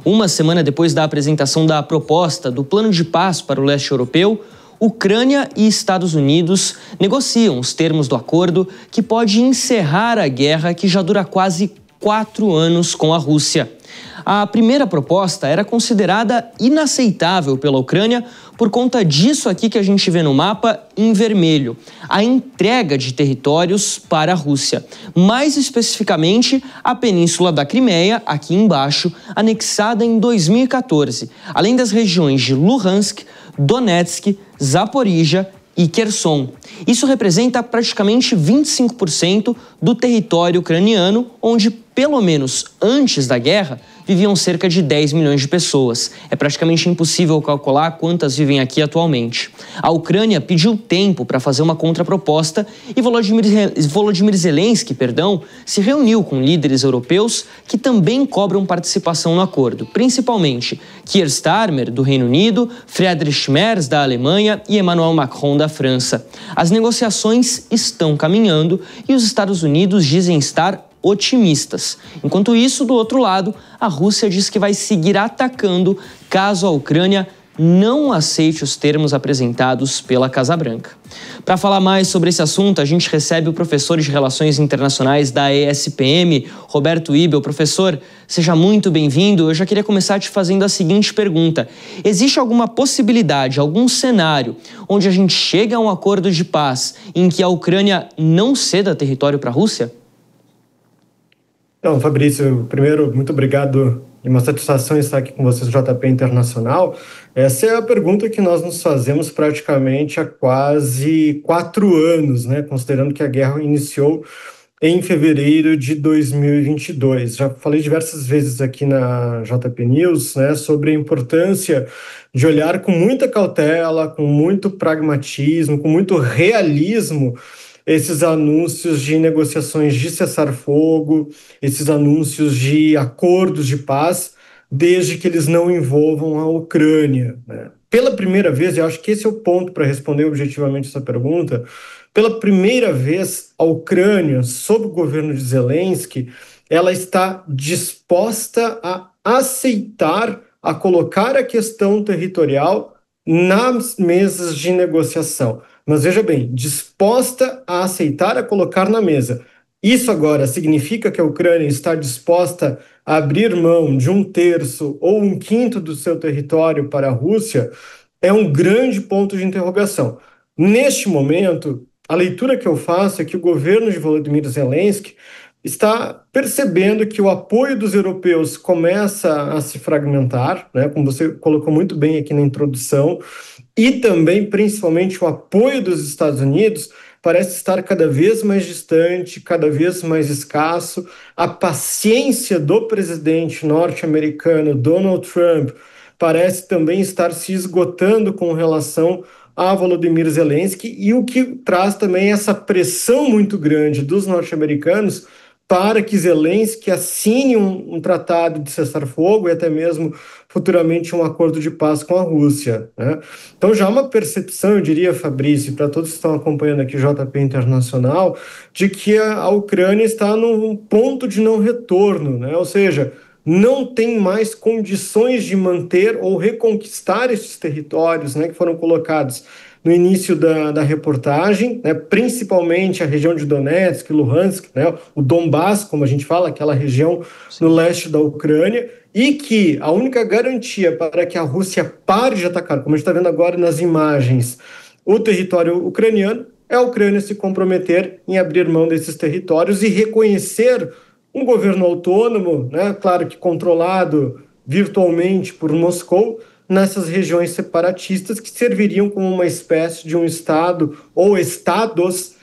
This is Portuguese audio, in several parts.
Uma semana depois da apresentação da proposta do Plano de Paz para o leste europeu, Ucrânia e Estados Unidos negociam os termos do acordo que pode encerrar a guerra que já dura quase 4 anos com a Rússia. A primeira proposta era considerada inaceitável pela Ucrânia por conta disso aqui que a gente vê no mapa em vermelho, a entrega de territórios para a Rússia. Mais especificamente, a Península da Crimeia, aqui embaixo, anexada em 2014, além das regiões de Luhansk, Donetsk, Zaporizhia e Kherson. Isso representa praticamente 25% do território ucraniano, onde, pelo menos antes da guerra, viviam cerca de 10 milhões de pessoas. É praticamente impossível calcular quantas vivem aqui atualmente. A Ucrânia pediu tempo para fazer uma contraproposta e Volodymyr Zelensky, se reuniu com líderes europeus que também cobram participação no acordo, principalmente Keir Starmer, do Reino Unido, Friedrich Merz, da Alemanha e Emmanuel Macron, da França. As negociações estão caminhando e os Estados Unidos dizem estar otimistas. Enquanto isso, do outro lado, a Rússia diz que vai seguir atacando caso a Ucrânia não aceite os termos apresentados pela Casa Branca. Para falar mais sobre esse assunto, a gente recebe o professor de Relações Internacionais da ESPM, Roberto Ibel. Professor, seja muito bem-vindo. Eu já queria começar te fazendo a seguinte pergunta. Existe alguma possibilidade, algum cenário, onde a gente chega a um acordo de paz em que a Ucrânia não ceda território para a Rússia? Então, Fabrício, primeiro, muito obrigado e uma satisfação estar aqui com vocês no JP Internacional. Essa é a pergunta que nós nos fazemos praticamente há quase 4 anos, né? Considerando que a guerra iniciou em fevereiro de 2022. Já falei diversas vezes aqui na JP News, né, sobre a importância de olhar com muita cautela, com muito pragmatismo, com muito realismo esses anúncios de negociações de cessar-fogo, esses anúncios de acordos de paz, desde que eles não envolvam a Ucrânia, né? Pela primeira vez, eu acho que esse é o ponto para responder objetivamente essa pergunta, pela primeira vez, a Ucrânia, sob o governo de Zelensky, ela está disposta a aceitar, a colocar a questão territorial nas mesas de negociação. Mas veja bem, disposta a aceitar, a colocar na mesa. Isso agora significa que a Ucrânia está disposta a abrir mão de 1/3 ou 1/5 do seu território para a Rússia? É um grande ponto de interrogação. Neste momento, a leitura que eu faço é que o governo de Volodymyr Zelensky está percebendo que o apoio dos europeus começa a se fragmentar, né, como você colocou muito bem aqui na introdução, e também, principalmente, o apoio dos Estados Unidos parece estar cada vez mais distante, cada vez mais escasso. A paciência do presidente norte-americano Donald Trump parece também estar se esgotando com relação a Volodymyr Zelensky, e o que traz também essa pressão muito grande dos norte-americanos para que Zelensky assine um tratado de cessar-fogo e até mesmo futuramente um acordo de paz com a Rússia, né? Então já há uma percepção, eu diria, Fabrício, para todos que estão acompanhando aqui o JP Internacional, de que a Ucrânia está num ponto de não retorno, né? Ou seja, não tem mais condições de manter ou reconquistar esses territórios, né, que foram colocados no início da reportagem, né, principalmente a região de Donetsk, Luhansk, né, o Donbás, como a gente fala, aquela região no leste da Ucrânia, e que a única garantia para que a Rússia pare de atacar, como a gente está vendo agora nas imagens, o território ucraniano, é a Ucrânia se comprometer em abrir mão desses territórios e reconhecer um governo autônomo, né, claro que controlado virtualmente por Moscou, nessas regiões separatistas que serviriam como uma espécie de um estado ou estados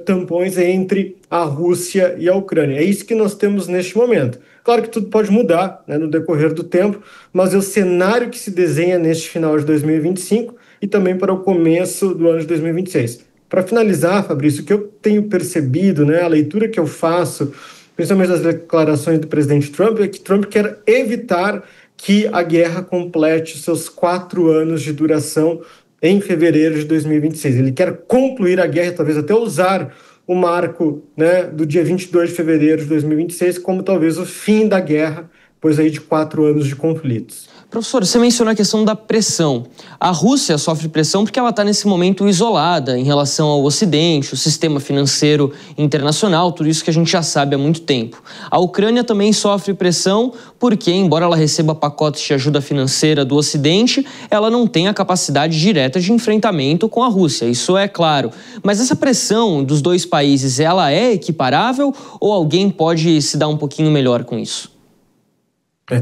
tampões entre a Rússia e a Ucrânia. É isso que nós temos neste momento. Claro que tudo pode mudar, né, no decorrer do tempo, mas é o cenário que se desenha neste final de 2025 e também para o começo do ano de 2026. Para finalizar, Fabrício, o que eu tenho percebido, né, a leitura que eu faço, principalmente das declarações do presidente Trump, é que Trump quer evitar que a guerra complete os seus 4 anos de duração em fevereiro de 2026. Ele quer concluir a guerra, talvez até usar o marco, né, do dia 22 de fevereiro de 2026 como talvez o fim da guerra depois aí de 4 anos de conflitos. Professor, você mencionou a questão da pressão. A Rússia sofre pressão porque ela está nesse momento isolada em relação ao Ocidente, o sistema financeiro internacional, tudo isso que a gente já sabe há muito tempo. A Ucrânia também sofre pressão porque, embora ela receba pacotes de ajuda financeira do Ocidente, ela não tem a capacidade direta de enfrentamento com a Rússia, isso é claro. Mas essa pressão dos dois países, ela é equiparável ou alguém pode se dar um pouquinho melhor com isso?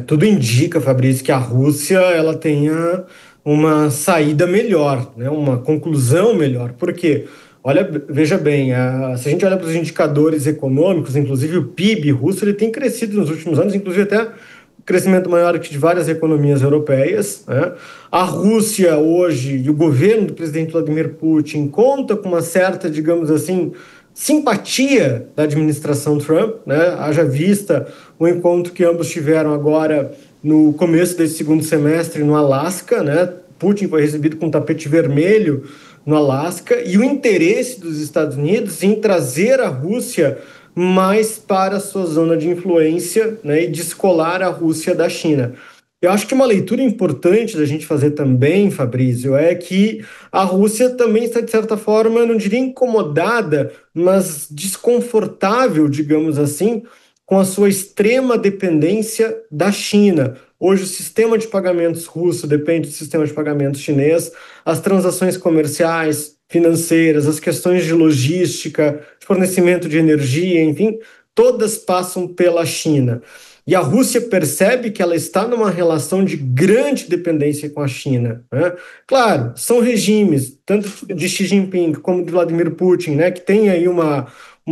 Tudo indica, Fabrício, que a Rússia ela tenha uma saída melhor, né? Uma conclusão melhor. Por quê? Olha, veja bem, se a gente olha para os indicadores econômicos, inclusive o PIB russo, ele tem crescido nos últimos anos, inclusive até um crescimento maior que de várias economias europeias, né? A Rússia hoje, e o governo do presidente Vladimir Putin, conta com uma certa, digamos assim, simpatia da administração Trump, né? Haja vista o encontro que ambos tiveram agora no começo desse segundo semestre no Alasca, né? Putin foi recebido com um tapete vermelho no Alasca e o interesse dos Estados Unidos em trazer a Rússia mais para a sua zona de influência, né? E descolar a Rússia da China. Eu acho que uma leitura importante da gente fazer também, Fabrício, é que a Rússia também está, de certa forma, eu não diria incomodada, mas desconfortável, digamos assim, com a sua extrema dependência da China. Hoje, o sistema de pagamentos russo depende do sistema de pagamentos chinês, as transações comerciais, financeiras, as questões de logística, de fornecimento de energia, enfim, todas passam pela China. E a Rússia percebe que ela está numa relação de grande dependência com a China, né? Claro, são regimes, tanto de Xi Jinping como de Vladimir Putin, né, que tem aí uma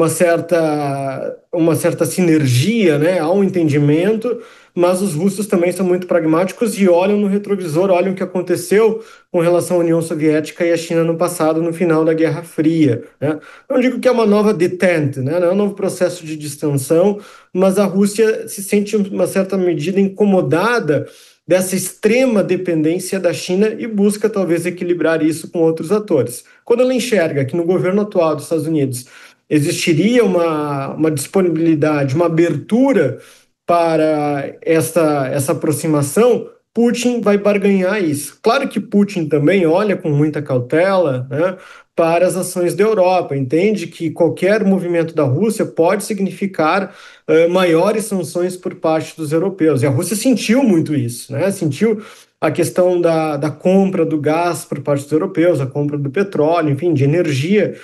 certa sinergia, né, há um entendimento, mas os russos também são muito pragmáticos e olham no retrovisor, olham o que aconteceu com relação à União Soviética e à China no passado, no final da Guerra Fria, né? Não digo que é uma nova detente, né, não é um novo processo de distensão, mas a Rússia se sente, em uma certa medida, incomodada dessa extrema dependência da China e busca talvez equilibrar isso com outros atores. Quando ela enxerga que no governo atual dos Estados Unidos existiria uma disponibilidade, uma abertura para essa aproximação, Putin vai barganhar isso. Claro que Putin também olha com muita cautela, né, para as ações da Europa, entende que qualquer movimento da Rússia pode significar maiores sanções por parte dos europeus. E a Rússia sentiu muito isso, né? Sentiu a questão da compra do gás por parte dos europeus, a compra do petróleo, enfim, de energia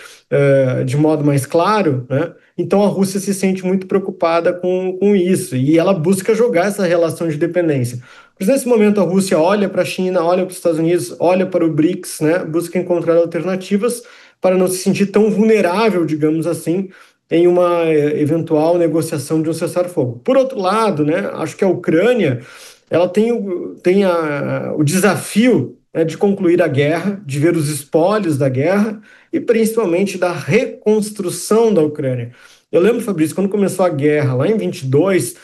de modo mais claro, né? Então a Rússia se sente muito preocupada com isso e ela busca jogar essa relação de dependência. Mas nesse momento a Rússia olha para a China, olha para os Estados Unidos, olha para o BRICS, né? Busca encontrar alternativas para não se sentir tão vulnerável, digamos assim, em uma eventual negociação de um cessar-fogo. Por outro lado, né, acho que a Ucrânia ela tem o desafio, né, de concluir a guerra, de ver os espólios da guerra e principalmente da reconstrução da Ucrânia. Eu lembro, Fabrício, quando começou a guerra, lá em 22,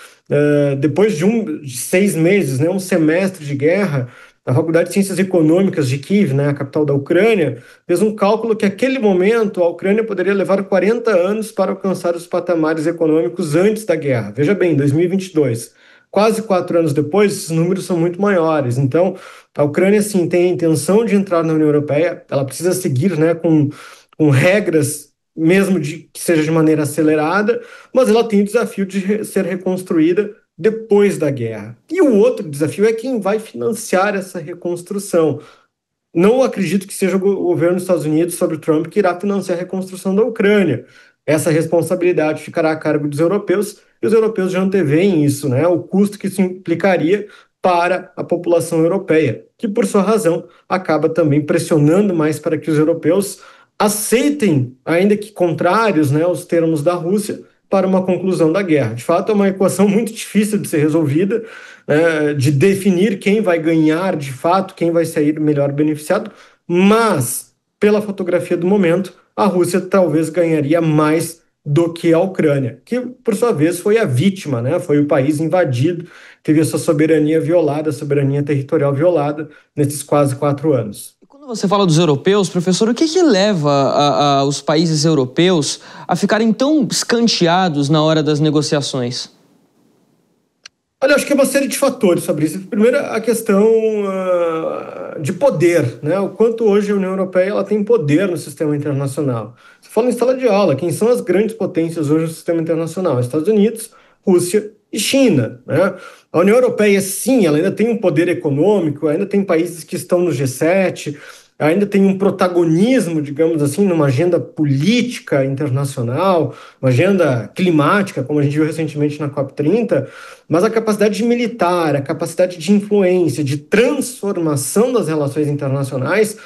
depois de 6 meses, né, um semestre de guerra, a Faculdade de Ciências Econômicas de Kiev, né, a capital da Ucrânia, fez um cálculo que, naquele momento, a Ucrânia poderia levar 40 anos para alcançar os patamares econômicos antes da guerra. Veja bem, 2022. Quase 4 anos depois, esses números são muito maiores. Então, a Ucrânia, sim, tem a intenção de entrar na União Europeia, ela precisa seguir, né, com regras, mesmo que seja de maneira acelerada, mas ela tem o desafio de ser reconstruída depois da guerra. E o outro desafio é quem vai financiar essa reconstrução. Não acredito que seja o governo dos Estados Unidos, sobre o Trump, que irá financiar a reconstrução da Ucrânia. Essa responsabilidade ficará a cargo dos europeus, e os europeus já anteveem isso, né? O custo que isso implicaria para a população europeia, que, por sua razão, acaba também pressionando mais para que os europeus aceitem, ainda que contrários, né, aos termos da Rússia, para uma conclusão da guerra. De fato, é uma equação muito difícil de ser resolvida, né, de definir quem vai ganhar de fato, quem vai sair melhor beneficiado, mas, pela fotografia do momento, a Rússia talvez ganharia mais do que a Ucrânia, que, por sua vez, foi a vítima, né? Foi o país invadido, teve a sua soberania violada, a soberania territorial violada nesses quase 4 anos. Quando você fala dos europeus, professor, o que leva os países europeus a ficarem tão escanteados na hora das negociações? Olha, acho que é uma série de fatores sobre isso. Primeiro, a questão de poder, né? O quanto hoje a União Europeia ela tem poder no sistema internacional. Você fala em sala de aula, quem são as grandes potências hoje no sistema internacional? Estados Unidos, Rússia e China, né? A União Europeia, sim, ela ainda tem um poder econômico, ainda tem países que estão no G7, ainda tem um protagonismo, digamos assim, numa agenda política internacional, uma agenda climática, como a gente viu recentemente na COP30, mas a capacidade militar, a capacidade de influência, de transformação das relações internacionais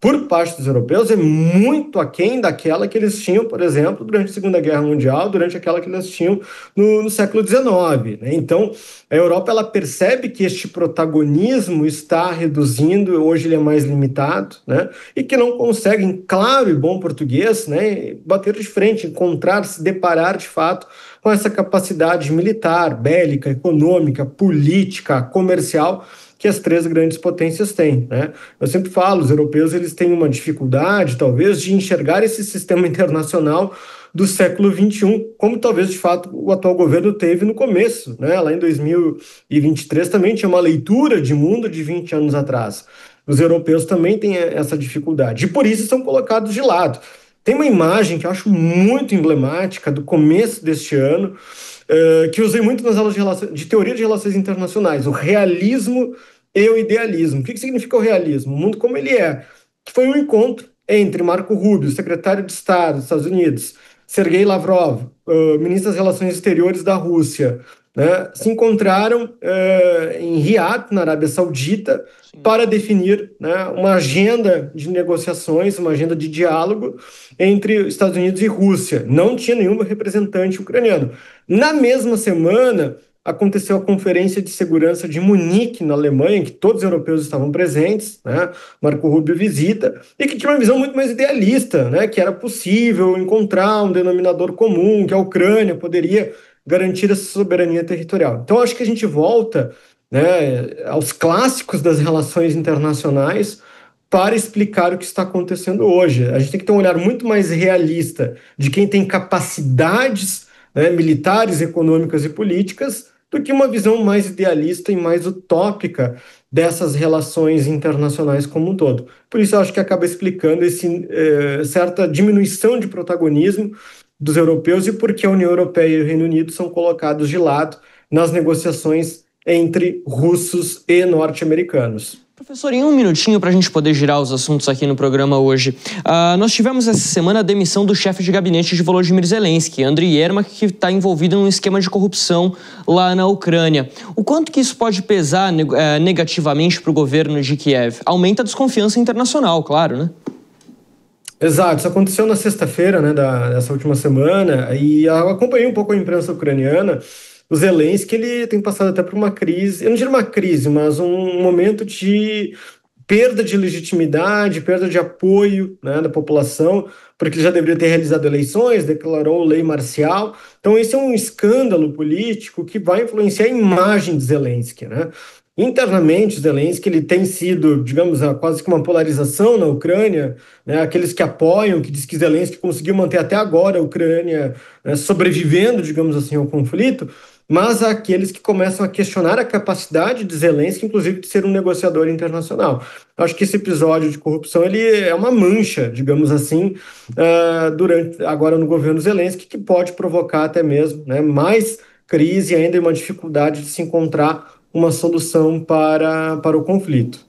por parte dos europeus é muito aquém daquela que eles tinham, por exemplo, durante a Segunda Guerra Mundial, durante aquela que eles tinham no século XIX, né? Então, a Europa ela percebe que este protagonismo está reduzindo, hoje ele é mais limitado, né? E que não consegue, em claro e bom português, né, bater de frente, encontrar, se deparar de fato com essa capacidade militar, bélica, econômica, política, comercial que as três grandes potências têm, né? Eu sempre falo, os europeus eles têm uma dificuldade, talvez, de enxergar esse sistema internacional do século XXI, como talvez, de fato, o atual governo teve no começo, né? Lá em 2023 também tinha uma leitura de mundo de 20 anos atrás. Os europeus também têm essa dificuldade, e por isso são colocados de lado. Tem uma imagem que eu acho muito emblemática do começo deste ano, que eu usei muito nas aulas de teoria de relações internacionais, o realismo e o idealismo. O que significa o realismo? O mundo como ele é. Que foi um encontro entre Marco Rubio, secretário de Estado dos Estados Unidos, Sergei Lavrov, ministro das Relações Exteriores da Rússia, né, se encontraram em Riad, na Arábia Saudita, para definir, né, uma agenda de negociações, uma agenda de diálogo entre Estados Unidos e Rússia. Não tinha nenhum representante ucraniano. Na mesma semana, aconteceu a Conferência de Segurança de Munique, na Alemanha, em que todos os europeus estavam presentes, né? Marco Rubio visita, e que tinha uma visão muito mais idealista, né? Que era possível encontrar um denominador comum, que a Ucrânia poderia garantir essa soberania territorial. Então, acho que a gente volta, né, aos clássicos das relações internacionais para explicar o que está acontecendo hoje. A gente tem que ter um olhar muito mais realista de quem tem capacidades, né, militares, econômicas e políticas, do que uma visão mais idealista e mais utópica dessas relações internacionais como um todo. Por isso, eu acho que acaba explicando certa diminuição de protagonismo dos europeus e por que a União Europeia e o Reino Unido são colocados de lado nas negociações entre russos e norte-americanos. Professor, em um minutinho para a gente poder girar os assuntos aqui no programa hoje. Nós tivemos essa semana a demissão do chefe de gabinete de Volodymyr Zelensky, Andriy Yermak, que está envolvido num esquema de corrupção lá na Ucrânia. O quanto que isso pode pesar negativamente para o governo de Kiev? Aumenta a desconfiança internacional, claro, né? Exato, isso aconteceu na sexta-feira, né, dessa última semana, e eu acompanhei um pouco a imprensa ucraniana. O Zelensky, ele tem passado até por uma crise, eu não diria uma crise, mas um momento de perda de legitimidade, perda de apoio, né, da população, porque ele já deveria ter realizado eleições, declarou lei marcial. Então, esse é um escândalo político que vai influenciar a imagem de Zelensky, né? Internamente, Zelensky ele tem sido, digamos, quase que uma polarização na Ucrânia, né? Aqueles que apoiam, que diz que Zelensky conseguiu manter até agora a Ucrânia, né, sobrevivendo, digamos assim, ao conflito, mas há aqueles que começam a questionar a capacidade de Zelensky, inclusive, de ser um negociador internacional. Acho que esse episódio de corrupção ele é uma mancha, digamos assim, durante agora no governo Zelensky, que pode provocar até mesmo, né, mais crise e ainda uma dificuldade de se encontrar uma solução para o conflito.